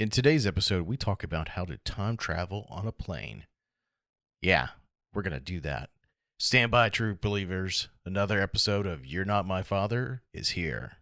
In today's episode, we talk about how to time travel on a plane. Yeah, we're going to do that. Stand by, true believers. Another episode of You're Not My Father is here.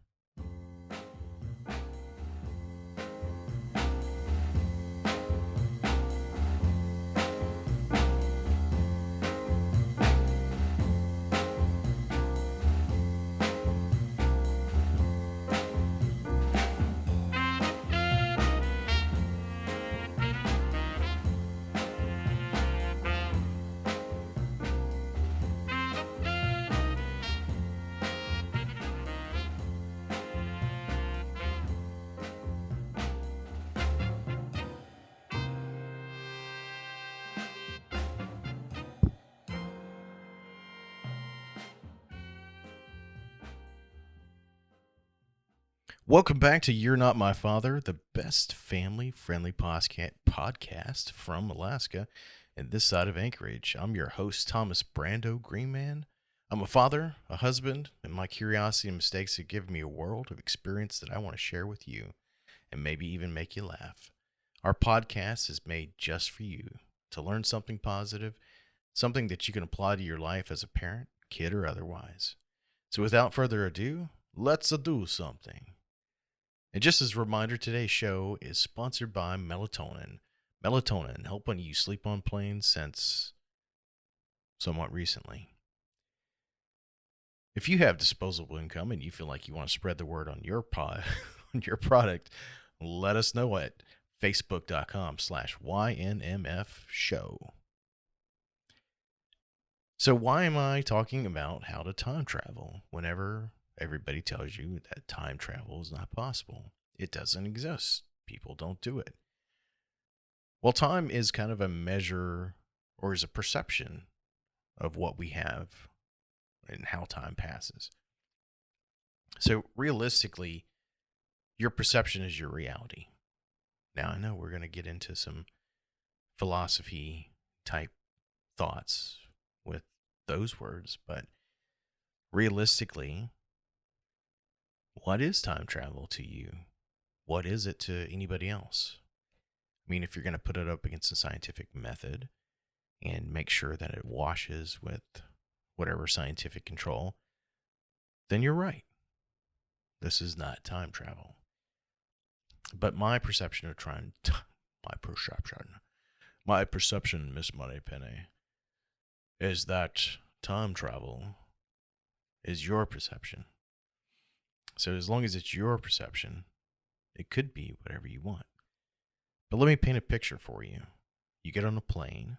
Welcome back to You're Not My Father, the best family-friendly podcast from Alaska and this side of Anchorage. I'm your host, Thomas Brando Greenman. I'm a father, a husband, and my curiosity and mistakes have given me a world of experience that I want to share with you and maybe even make you laugh. Our podcast is made just for you to learn something positive, something that you can apply to your life as a parent, kid, or otherwise. So without further ado, let's do something. And just as a reminder, today's show is sponsored by melatonin. Melatonin, helping you sleep on planes since somewhat recently. If you have disposable income and you feel like you want to spread the word on your on your product, let us know at facebook.com/YNMF show. So why am I talking about how to time travel whenever everybody tells you that time travel is not possible? It doesn't exist. People don't do it. Well, time is kind of a measure or is a perception of what we have and how time passes. So realistically, your perception is your reality. Now, I know we're going to get into some philosophy type thoughts with those words, but realistically, what is time travel to you? What is it to anybody else? I mean, if you're going to put it up against a scientific method and make sure that it washes with whatever scientific control, then you're right. This is not time travel. But my perception, Miss Moneypenny, is that time travel is your perception. So as long as it's your perception, it could be whatever you want. But let me paint a picture for you. You get on a plane,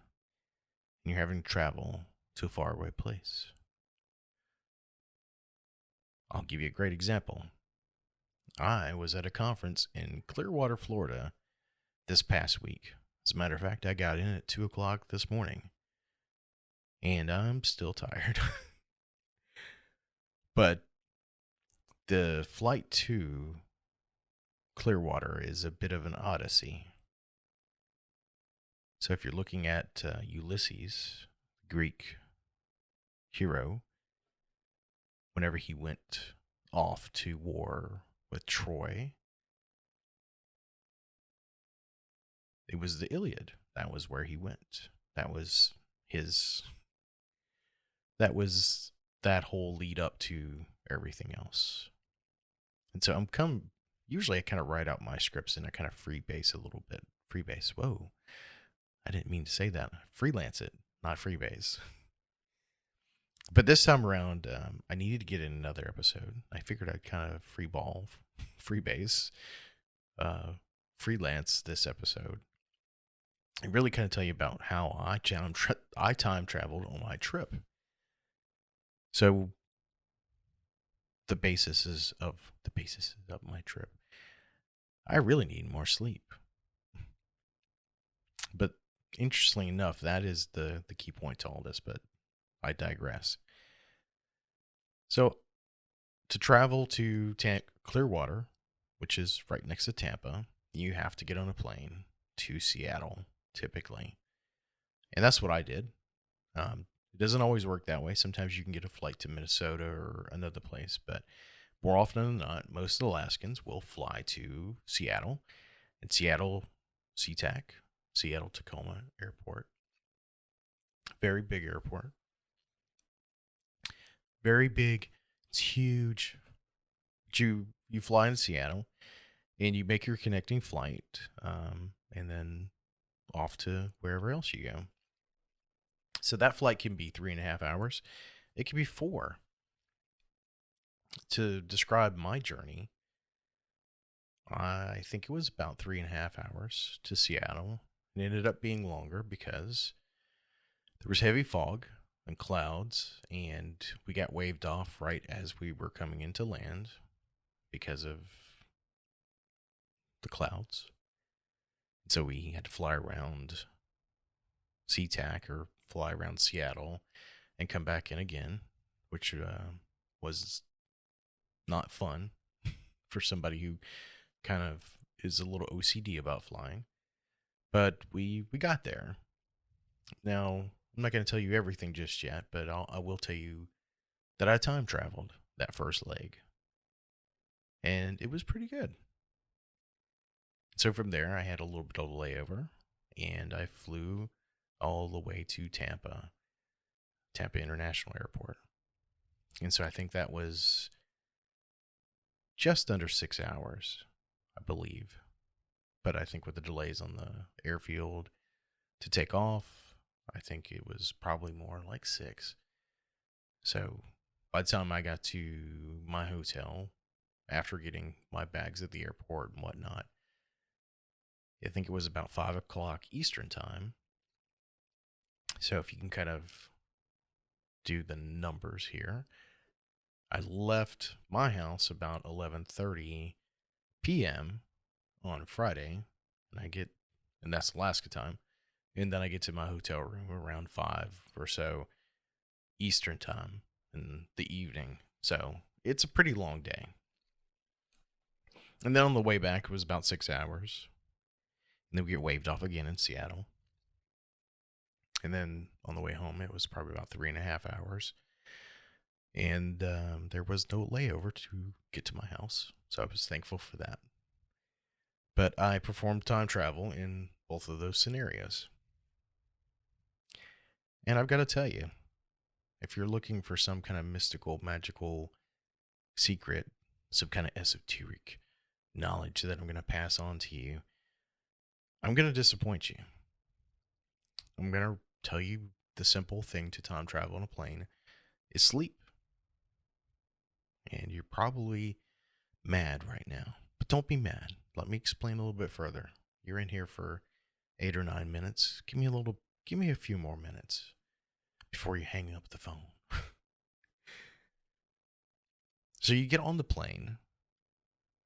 and you're having to travel to a faraway place. I'll give you a great example. I was at a conference in Clearwater, Florida this past week. As a matter of fact, I got in at 2 o'clock this morning, and I'm still tired. But the flight to Clearwater is a bit of an odyssey. So if you're looking at Ulysses, Greek hero, whenever he went off to war with Troy, it was the Iliad. That was where he went. That was that whole lead up to everything else. And so usually I kind of write out my scripts and I kind of freebase a little bit. Freebase, whoa. I didn't mean to say that. Freelance it, not freebase. But this time around, I needed to get in another episode. I figured I'd kind of freebase, freelance this episode. And really kind of tell you about how I time traveled on my trip. So the basis of my trip. I really need more sleep. But interestingly enough, that is the key point to all this, but I digress. So to travel to Clearwater, which is right next to Tampa, you have to get on a plane to Seattle, typically. And that's what I did. It doesn't always work that way. Sometimes you can get a flight to Minnesota or another place, but more often than not, most Alaskans will fly to Seattle In Seattle, SeaTac, Seattle Tacoma Airport, very big airport, very big. It's huge. You fly in Seattle and you make your connecting flight, and then off to wherever else you go. So that flight can be 3.5 hours. It can be 4. To describe my journey, I think it was about 3.5 hours to Seattle. It ended up being longer because there was heavy fog and clouds, and we got waved off right as we were coming into land because of the clouds. So we had to fly around SeaTac or fly around Seattle and come back in again, which was not fun for somebody who kind of is a little OCD about flying. But we got there. Now, I'm not going to tell you everything just yet, but I will tell you that I time traveled that first leg, and it was pretty good. So from there, I had a little bit of a layover, and I flew all the way to Tampa International Airport. And so I think that was just under 6 hours, I believe. But I think with the delays on the airfield to take off, I think it was probably more like 6. So by the time I got to my hotel, after getting my bags at the airport and whatnot, I think it was about 5 o'clock Eastern time. So if you can kind of do the numbers here, I left my house about 11:30 p.m. on Friday, and that's Alaska time, and then I get to my hotel room around 5 or so Eastern time in the evening. So it's a pretty long day. And then on the way back, it was about 6 hours. And then we get waved off again in Seattle. And then on the way home, it was probably about 3.5 hours. And there was no layover to get to my house. So I was thankful for that. But I performed time travel in both of those scenarios. And I've got to tell you, if you're looking for some kind of mystical, magical secret, some kind of esoteric knowledge that I'm going to pass on to you, I'm going to disappoint you. I'm going to tell you the simple thing to time travel on a plane is sleep. And you're probably mad right now, but don't be mad. Let me explain a little bit further. You're in here for 8 or 9 minutes. Give me a few more minutes before you hang up the phone. So you get on the plane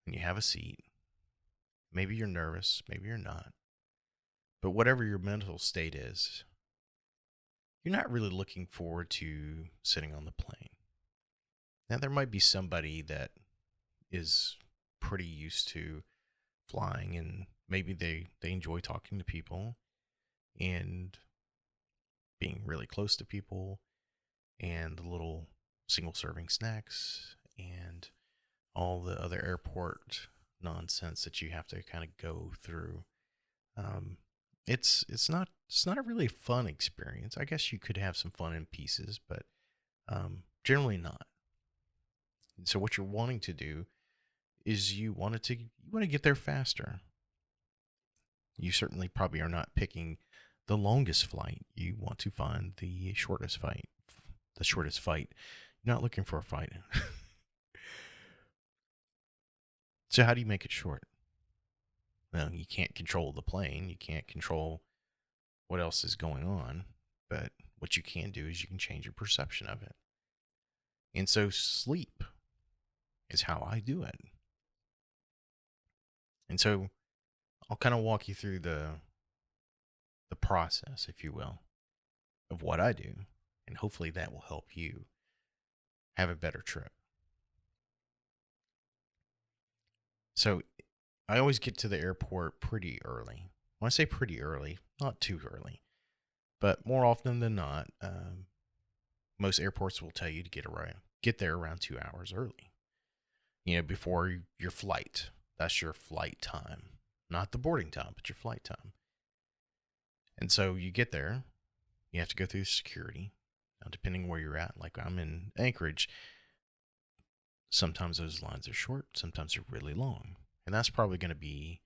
and you have a seat. Maybe you're nervous, maybe you're not. But whatever your mental state is, you're not really looking forward to sitting on the plane. Now, there might be somebody that is pretty used to flying, and maybe they enjoy talking to people and being really close to people, and the little single serving snacks and all the other airport nonsense that you have to kind of go through. It's not a really fun experience. I guess you could have some fun in pieces, but generally not. So what you're wanting to do is you want to get there faster. You certainly probably are not picking the longest flight. You want to find the shortest flight. The shortest flight. You're not looking for a fight. So how do you make it short? Well, you can't control the plane. You can't control what else is going on. But what you can do is you can change your perception of it. And so sleep is how I do it. And so I'll kind of walk you through the process, if you will, of what I do. And hopefully that will help you have a better trip. So I always get to the airport pretty early. When I say pretty early, not too early, but more often than not, most airports will tell you to get there around 2 hours early. Before your flight. That's your flight time. not the boarding time, but your flight time. And so you get there, you have to go through security. Now, depending where you're at, like I'm in Anchorage, sometimes those lines are short, sometimes they're really long. And that's probably going to be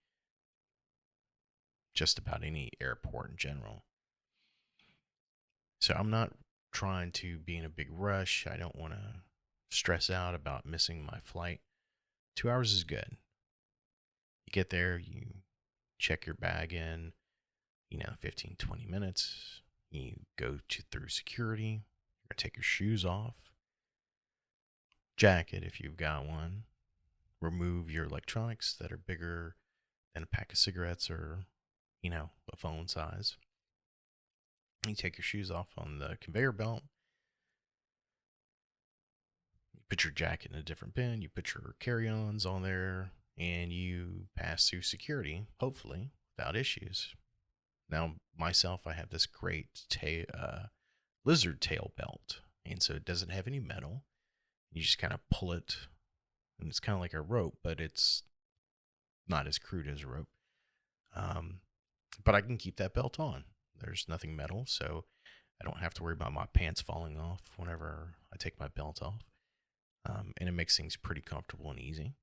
just about any airport in general. So I'm not trying to be in a big rush. I don't want to stress out about missing my flight. 2 hours is good. You get there, you check your bag in, 15, 20 minutes. You go through security. You're going to take your shoes off, jacket if you've got one. Remove your electronics that are bigger than a pack of cigarettes or, a phone size. You take your shoes off on the conveyor belt. You put your jacket in a different bin. You put your carry-ons on there, and you pass through security, hopefully, without issues. Now, myself, I have this great lizard tail belt, and so it doesn't have any metal. You just kind of pull it, and it's kind of like a rope, but it's not as crude as a rope. But I can keep that belt on. There's nothing metal, so I don't have to worry about my pants falling off whenever I take my belt off. And it makes things pretty comfortable and easy.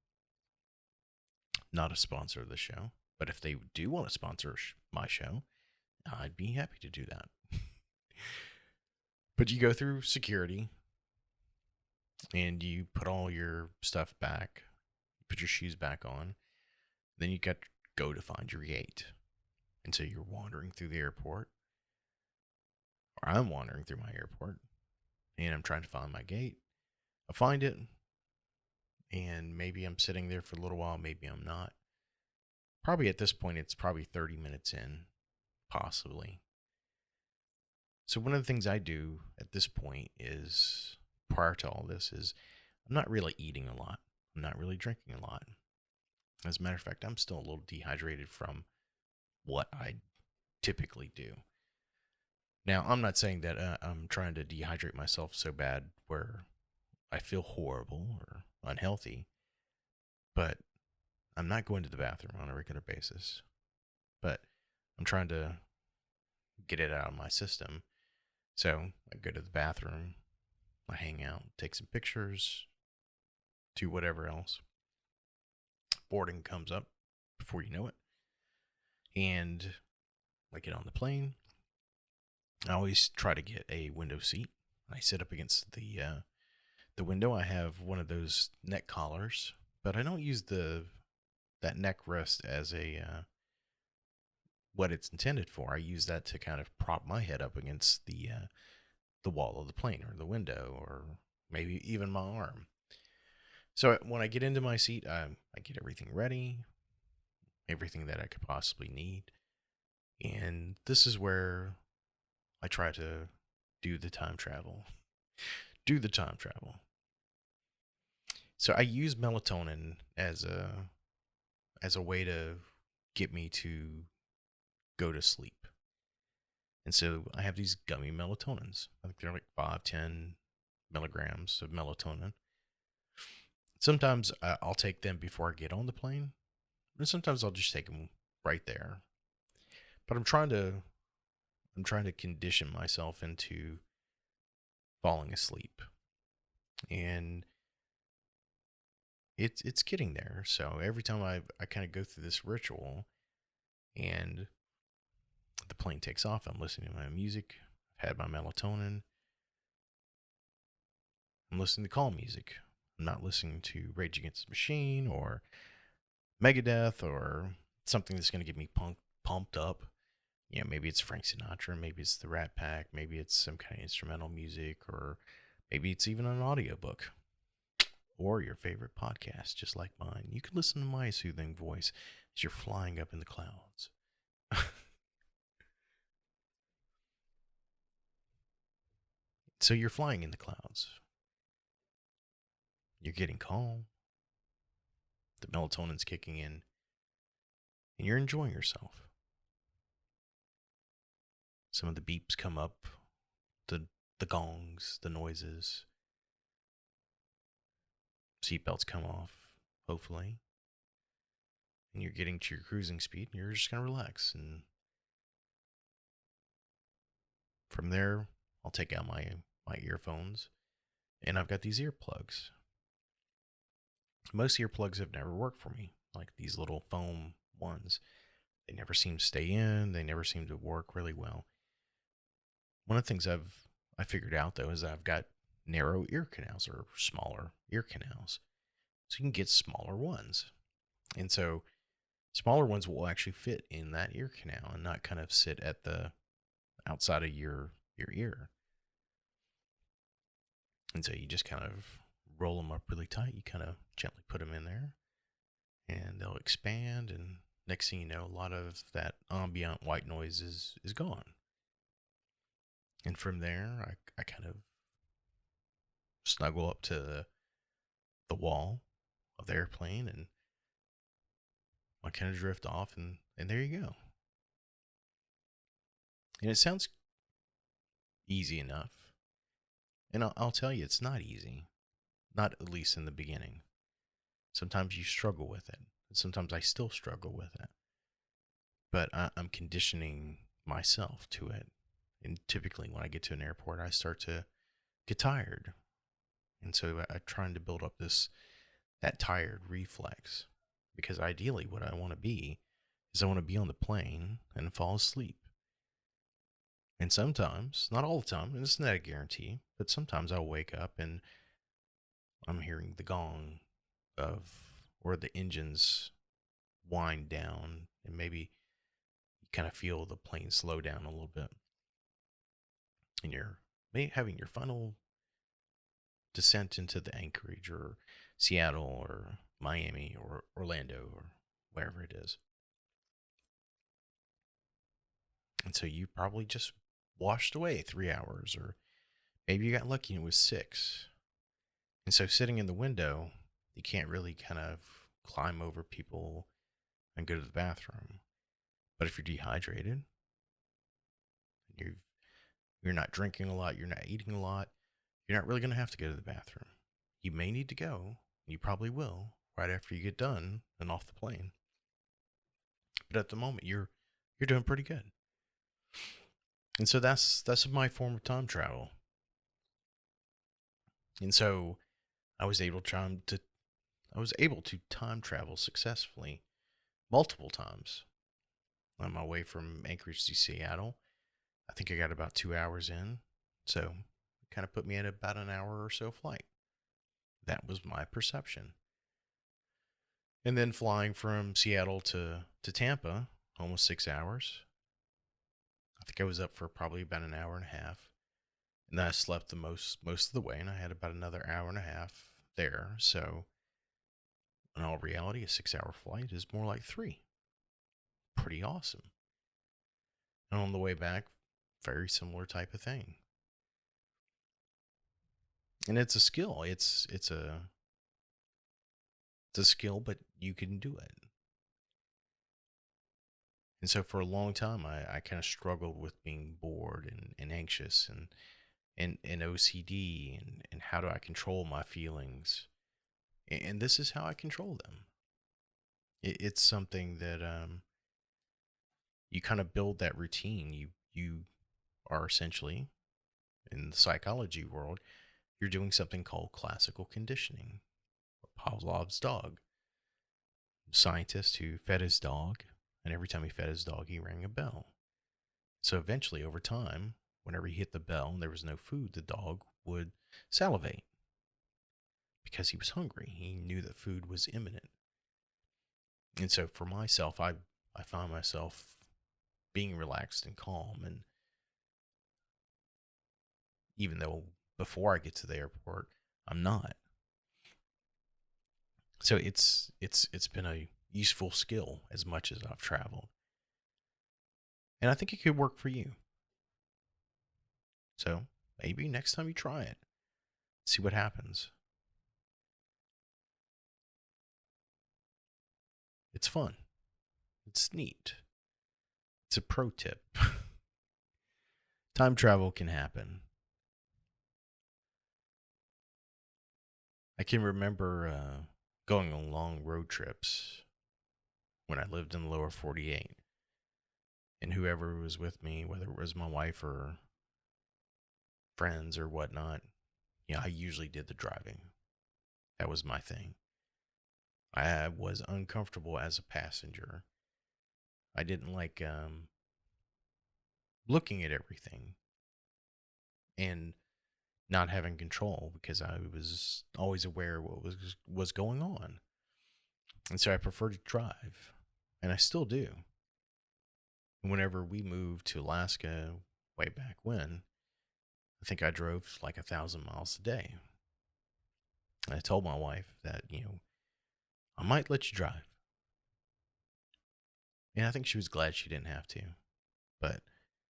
Not a sponsor of the show, but if they do want to sponsor my show, I'd be happy to do that. But you go through security and you put all your stuff back, put your shoes back on. Then you got to go to find your gate. And so you're wandering through the airport, or I'm wandering through my airport, and I'm trying to find my gate. I find it, and maybe I'm sitting there for a little while, maybe I'm not. Probably at this point, it's probably 30 minutes in, possibly. So one of the things I do at this point is, prior to all this, is I'm not really eating a lot. I'm not really drinking a lot. As a matter of fact, I'm still a little dehydrated from what I typically do. Now, I'm not saying that I'm trying to dehydrate myself so bad where I feel horrible or unhealthy, but I'm not going to the bathroom on a regular basis. But I'm trying to get it out of my system. So I go to the bathroom, I hang out, take some pictures, do whatever else. Boarding comes up before you know it. And I get on the plane. I always try to get a window seat. I sit up against the window. I have one of those neck collars, but I don't use that neck rest as a what it's intended for. I use that to kind of prop my head up against the wall of the plane or the window or maybe even my arm. So when I get into my seat, I get everything ready, everything that I could possibly need. And this is where I try to do the time travel. Do the time travel. So I use melatonin as a way to get me to go to sleep. And so I have these gummy melatonins. I think they're like 5-10 milligrams of melatonin. Sometimes I'll take them before I get on the plane, and sometimes I'll just take them right there. But I'm trying to condition myself into falling asleep, and it's getting there. So every time I kind of go through this ritual, and the plane takes off, I'm listening to my music. I've had my melatonin. I'm listening to calm music. I'm not listening to Rage Against the Machine or Megadeth or something that's going to get me pumped up. Maybe it's Frank Sinatra, maybe it's the Rat Pack, maybe it's some kind of instrumental music, or maybe it's even an audiobook or your favorite podcast, just like mine. You can listen to my soothing voice as you're flying up in the clouds. So you're flying in the clouds. You're getting calm. The melatonin's kicking in, and you're enjoying yourself. Some of the beeps come up, the gongs, the noises. Seatbelts come off, hopefully. and you're getting to your cruising speed, and you're just going to relax. And from there, I'll take out my earphones, and I've got these earplugs. Most earplugs have never worked for me, like these little foam ones. They never seem to stay in. They never seem to work really well. One of the things I figured out though is that I've got narrow ear canals or smaller ear canals, so you can get smaller ones, and so smaller ones will actually fit in that ear canal and not kind of sit at the outside of your ear. And so you just kind of roll them up really tight. You kind of gently put them in there, and they'll expand. And next thing you know, a lot of that ambient white noise is gone. And from there, I kind of snuggle up to the wall of the airplane, and I kind of drift off, and there you go. And it sounds easy enough. And I'll tell you, it's not easy. Not at least in the beginning. Sometimes you struggle with it. Sometimes I still struggle with it. But I'm conditioning myself to it. And typically when I get to an airport, I start to get tired. And so I'm trying to build up that tired reflex. Because ideally what I want to be is I want to be on the plane and fall asleep. And sometimes, not all the time, and it's not a guarantee, but sometimes I'll wake up and I'm hearing the gong or the engines wind down, and maybe you kind of feel the plane slow down a little bit. And you're maybe having your final descent into the Anchorage or Seattle or Miami or Orlando or wherever it is. And so you probably just washed away 3 hours, or maybe you got lucky and it was 6. And so sitting in the window, you can't really kind of climb over people and go to the bathroom. But if you're dehydrated, you're not drinking a lot, you're not eating a lot, you're not really going to have to go to the bathroom. You may need to go, you probably will, right after you get done and off the plane. But at the moment, you're doing pretty good. And so that's my form of time travel. And so I was able to time travel successfully multiple times on my way from Anchorage to Seattle. I think I got about 2 hours in. So it kind of put me at about an hour or so flight. That was my perception. And then flying from Seattle to Tampa, almost 6 hours. I think I was up for probably about an hour and a half. And then I slept the most of the way, and I had about another hour and a half there. So in all reality, a 6 hour flight is more like 3. Pretty awesome. And on the way back, very similar type of thing. And it's a skill. It's a skill, but you can do it. And so for a long time, I kind of struggled with being bored and anxious and OCD and how do I control my feelings. And this is how I control them. It's something that you kind of build that routine. You are essentially, in the psychology world, you're doing something called classical conditioning. Pavlov's dog. Scientist who fed his dog, and every time he fed his dog, he rang a bell. So eventually, over time, whenever he hit the bell and there was no food, the dog would salivate because he was hungry. He knew that food was imminent. And so for myself, I found myself being relaxed and calm. And even though before I get to the airport, I'm not. So it's been a useful skill as much as I've traveled. And I think it could work for you. So maybe next time you try it, see what happens. It's fun. It's neat. It's a pro tip. Time travel can happen. I can remember going on long road trips when I lived in the lower 48. And whoever was with me, whether it was my wife or friends or whatnot, I usually did the driving. That was my thing. I was uncomfortable as a passenger. I didn't like looking at everything and not having control because I was always aware of what was going on. And so I prefer to drive, and I still do. Whenever we moved to Alaska way back when, I think I drove like 1,000 miles a day. And I told my wife that, I might let you drive. And I think she was glad she didn't have to. But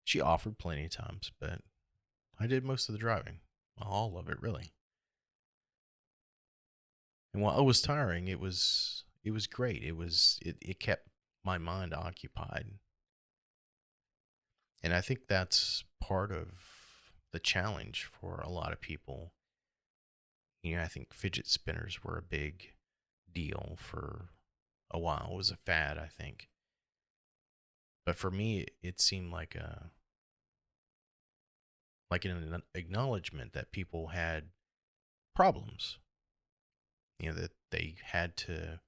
she offered plenty of times, but I did most of the driving. All of it, really. And while it was tiring, it was great. It kept my mind occupied. And I think that's part of the challenge for a lot of people. I think fidget spinners were a big deal for a while. It was a fad, I think. But for me, it seemed like an acknowledgement that people had problems, that they had to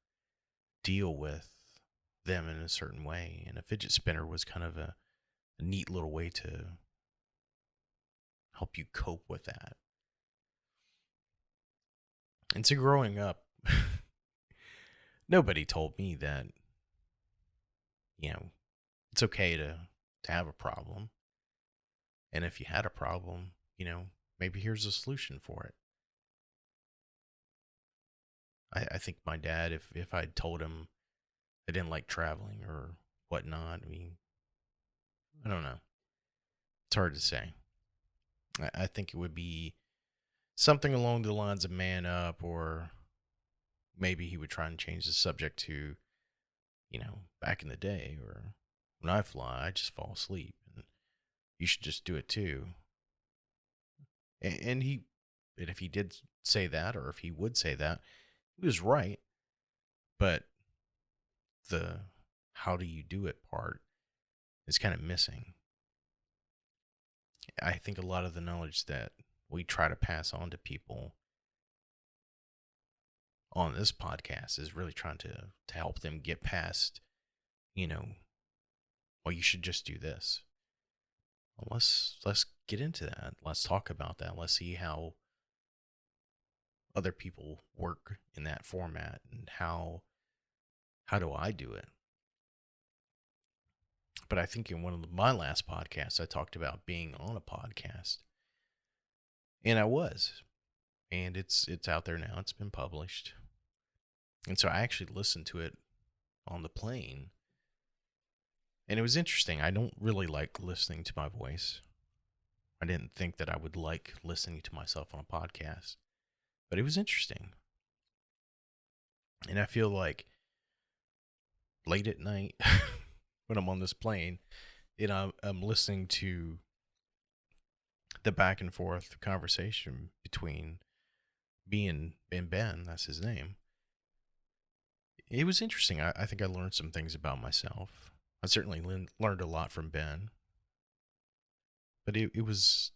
deal with them in a certain way. And a fidget spinner was kind of a neat little way to help you cope with that. And so growing up, nobody told me that, it's okay to have a problem. And if you had a problem, maybe here's a solution for it. I think my dad, if I'd told him I didn't like traveling or whatnot, I mean, I don't know. It's hard to say. I think it would be something along the lines of man up, or maybe he would try and change the subject to, back in the day, or when I fly, I just fall asleep. And you should just do it too. And if he did say that, or if he would say that, he was right. But the how do you do it part is kind of missing. I think a lot of the knowledge that we try to pass on to people on this podcast is really trying to help them get past, you know, well, you should just do this. Well, let's get into that. Let's talk about that. Let's see how other people work in that format, and how do I do it. But I think in one of my last podcasts, I talked about being on a podcast, and I was, and it's out there now. It's been published, and so I actually listened to it on the plane, and it was interesting. I don't really like listening to my voice. I didn't think that I would like listening to myself on a podcast, but it was interesting. And I feel like late at night when I'm on this plane, I'm listening to the back and forth conversation between me and Ben, that's his name. It was interesting. I think I learned some things about myself. I certainly learned a lot from Ben, but it was,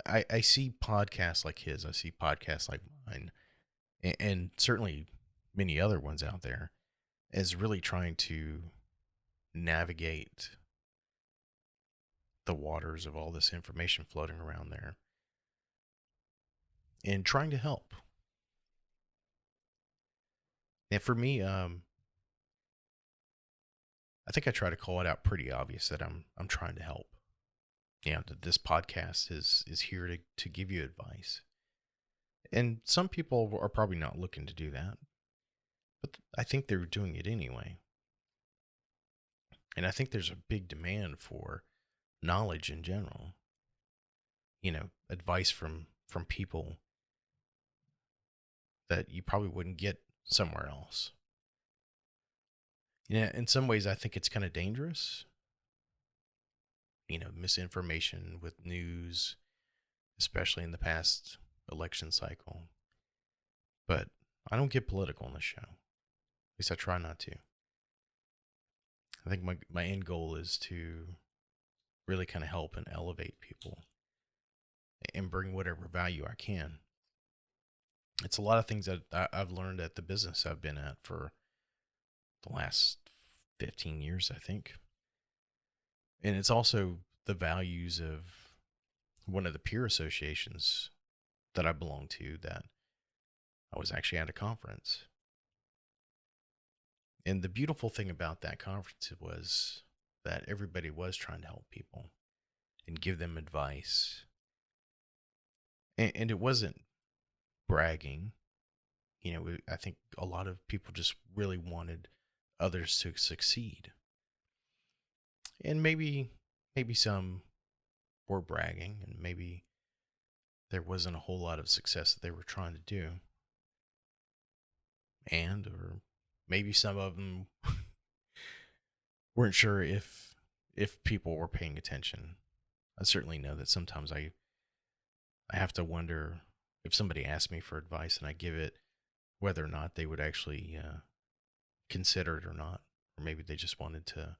I see podcasts like his, I see podcasts like mine, and certainly many other ones out there, as really trying to navigate the waters of all this information floating around there and trying to help. And for me, I think I try to call it out pretty obvious that I'm trying to help. That this podcast is here to give you advice. And some people are probably not looking to do that, but I think they're doing it anyway. And I think there's a big demand for knowledge in general. Advice from people that you probably wouldn't get somewhere else. In some ways I think it's kind of dangerous. Misinformation with news, especially in the past election cycle. But I don't get political on the show. least I try not to. I think my end goal is to really kind of help and elevate people and bring whatever value I can. It's a lot of things that I've learned at the business I've been at for the last 15 years, I think. And it's also the values of one of the peer associations that I belong to that I was actually at a conference. And the beautiful thing about that conference was that everybody was trying to help people and give them advice. And it wasn't bragging. I think a lot of people just really wanted others to succeed. And maybe some were bragging, and maybe there wasn't a whole lot of success that they were trying to do. Or maybe some of them weren't sure if people were paying attention. I certainly know that sometimes I have to wonder if somebody asks me for advice and I give it, whether or not they would actually consider it or not. Or maybe they just wanted to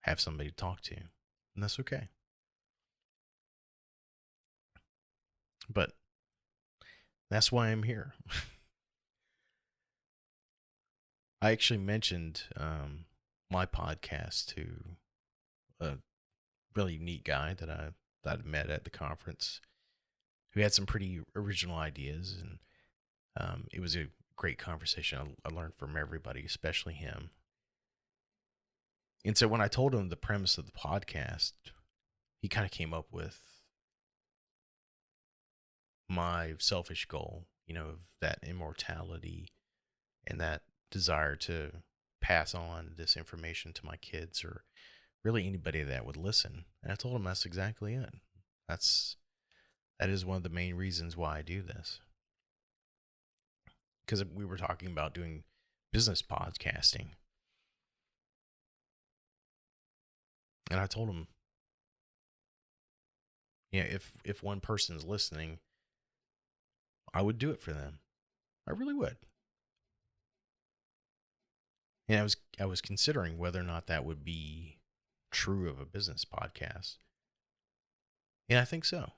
have somebody to talk to. And that's okay. But that's why I'm here. I actually mentioned my podcast to a really neat guy that I met at the conference who had some pretty original ideas. And it was a great conversation. I learned from everybody, especially him. And so when I told him the premise of the podcast, he kind of came up with my selfish goal, of that immortality and that desire to pass on this information to my kids or really anybody that would listen. And I told him that's exactly it. That is one of the main reasons why I do this. Because we were talking about doing business podcasting. And I told him, if one person's listening, I would do it for them. I really would. And I was considering whether or not that would be true of a business podcast. And I think so.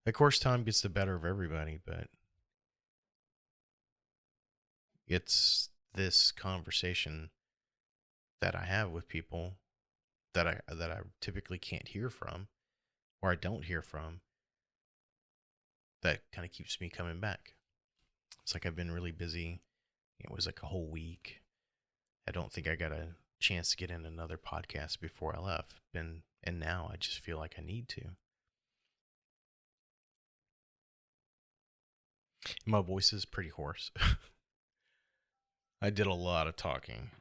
Of course, time gets the better of everybody, but it's this conversation that I have with people that I typically can't hear from, or I don't hear from, that kind of keeps me coming back. It's like I've been really busy. It was like a whole week. I don't think I got a chance to get in another podcast before I left. And now I just feel like I need to. My voice is pretty hoarse. I did a lot of talking.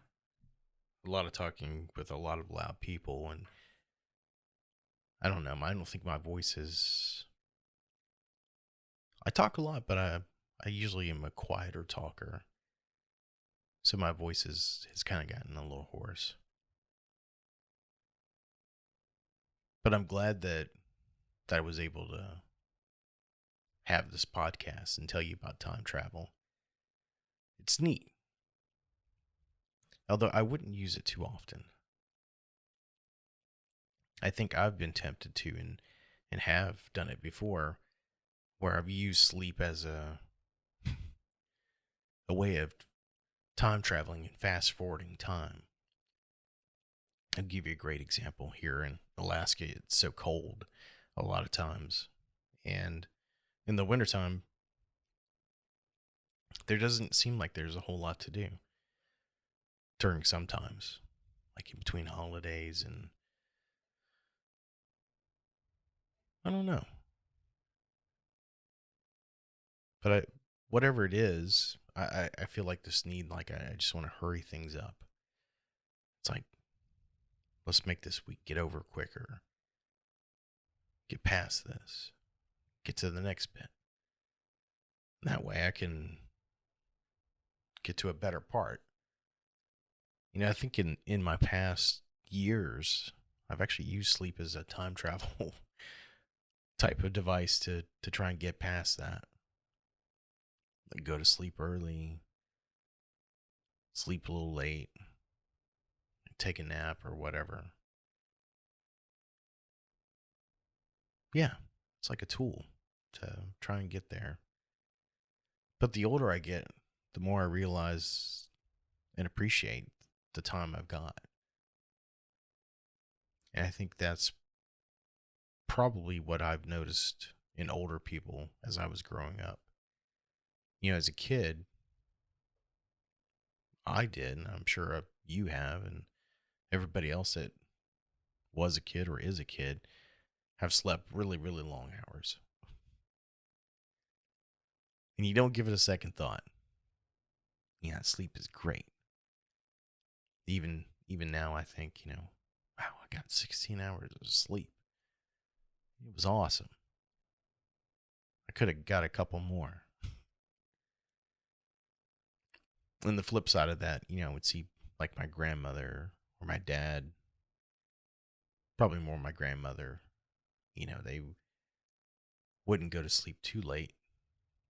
With a lot of loud people, and I don't know. I don't think my voice is. I talk a lot, but I usually am a quieter talker, so my voice has kind of gotten a little hoarse. But I'm glad that I was able to have this podcast and tell you about time travel. It's neat, although I wouldn't use it too often. I think I've been tempted to and have done it before, where I've used sleep as a way of time traveling and fast forwarding time. I'll give you a great example. Here in Alaska, it's so cold a lot of times. And in the wintertime, there doesn't seem like there's a whole lot to do during some times, like in between holidays. And I don't know. But whatever it is, I feel like this need, like I just want to hurry things up. It's like, let's make this week get over quicker. Get past this. Get to the next bit. And that way I can get to a better part. I think in my past years, I've actually used sleep as a time travel type of device to try and get past that. Like go to sleep early, sleep a little late, take a nap or whatever. Yeah, it's like a tool to try and get there. But the older I get, the more I realize and appreciate the time I've got. And I think that's probably what I've noticed in older people as I was growing up. As a kid, I did, and I'm sure you have, and everybody else that was a kid or is a kid have slept really, really long hours. And you don't give it a second thought. Yeah, sleep is great. Even now, I think, wow, I got 16 hours of sleep. It was awesome. I could have got a couple more. And the flip side of that, I would see like my grandmother or my dad, probably more my grandmother, they wouldn't go to sleep too late,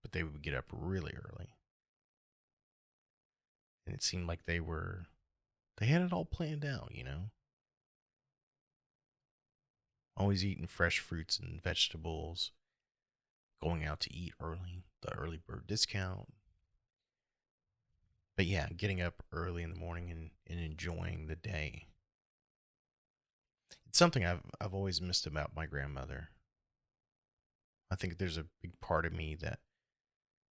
but they would get up really early. And it seemed like they had it all planned out. Always eating fresh fruits and vegetables, going out to eat early, the early bird discount. But yeah, getting up early in the morning and enjoying the day. It's something I've always missed about my grandmother. I think there's a big part of me that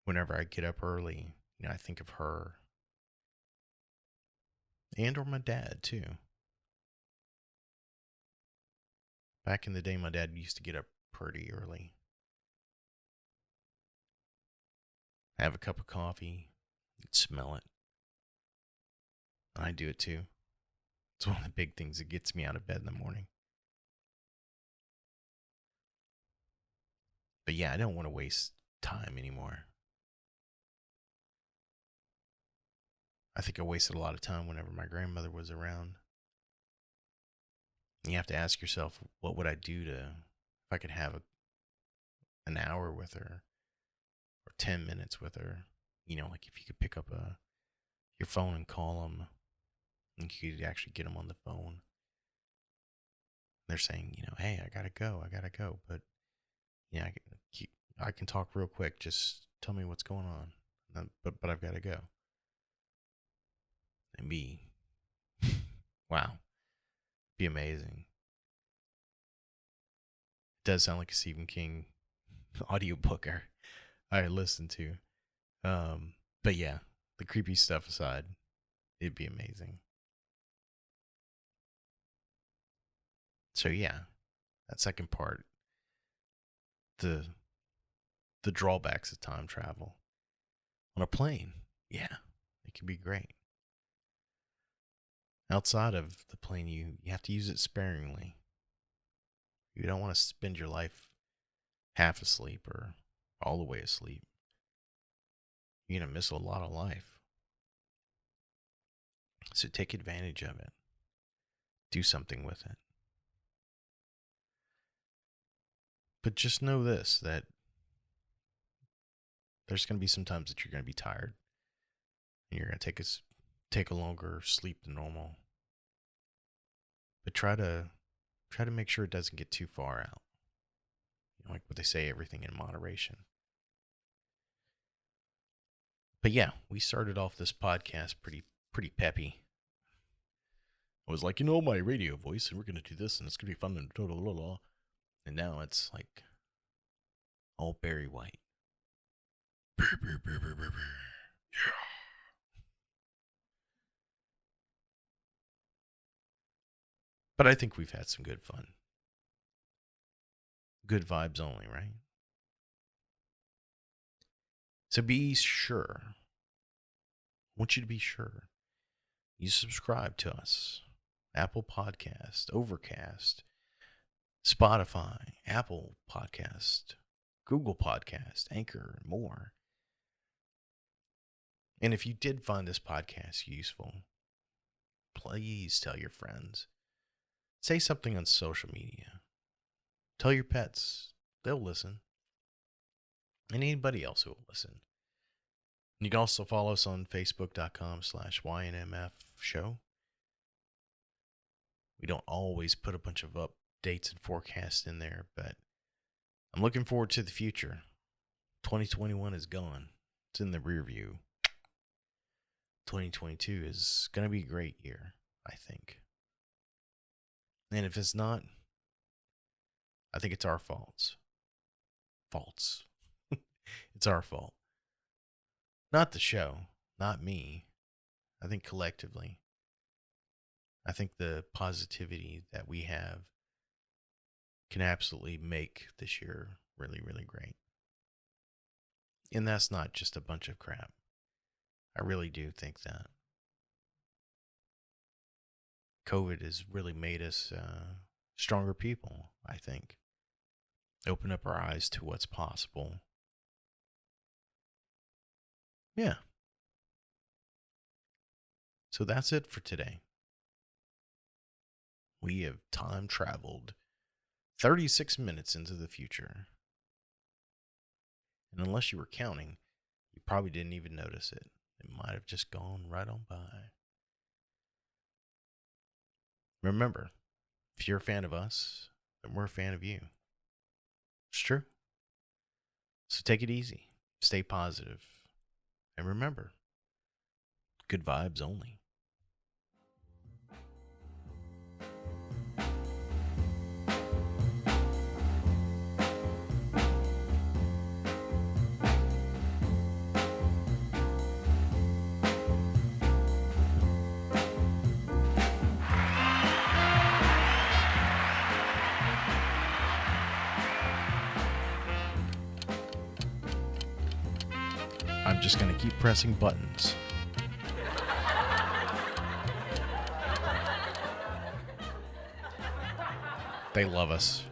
whenever I get up early, I think of her and or my dad too. Back in the day, my dad used to get up pretty early, have a cup of coffee, you'd smell it. I do it too. It's one of the big things that gets me out of bed in the morning. But yeah, I don't want to waste time anymore. I think I wasted a lot of time whenever my grandmother was around. You have to ask yourself, what would I do if I could have an hour with her or 10 minutes with her? Like if you could pick up your phone and call them, and you could actually get them on the phone. They're saying, hey, I gotta go. But yeah, I can talk real quick. Just tell me what's going on. But I've got to go. And wow, be amazing. It does sound like a Stephen King audiobook I listened to. But yeah, the creepy stuff aside, it'd be amazing. So yeah, that second part, the the drawbacks of time travel on a plane. Yeah, it can be great. Outside of the plane, you have to use it sparingly. You don't want to spend your life half asleep or all the way asleep. You're going to miss a lot of life. So take advantage of it. Do something with it. But just know this, that there's going to be some times that you're going to be tired and you're going to take a longer sleep than normal. But try to make sure it doesn't get too far out. Like what they say, everything in moderation. But yeah, we started off this podcast pretty peppy. I was like, my radio voice, and we're gonna do this, and it's gonna be fun and blah. And now it's like all Barry White. Yeah. But I think we've had some good fun. Good vibes only, right? So be sure. I want you to be sure you subscribe to us. Apple Podcast, Overcast, Spotify, Apple Podcast, Google Podcast, Anchor, and more. And if you did find this podcast useful, please tell your friends. Say something on social media. Tell your pets. They'll listen. And anybody else who will listen. You can also follow us on facebook.com/YNMF show. We don't always put a bunch of updates and forecasts in there, but I'm looking forward to the future. 2021 is gone. It's in the rear view. 2022 is going to be a great year, I think. And if it's not, I think it's our faults. It's our fault. Not the show, not me. I think collectively. I think the positivity that we have can absolutely make this year really, really great. And that's not just a bunch of crap. I really do think that. COVID has really made us stronger people, I think. Open up our eyes to what's possible. Yeah. So that's it for today. We have time traveled 36 minutes into the future. And unless you were counting, you probably didn't even notice it. It might have just gone right on by. Remember, if you're a fan of us, then we're a fan of you. It's true. So take it easy. Stay positive. And remember, good vibes only. I'm just going to keep pressing buttons. They love us.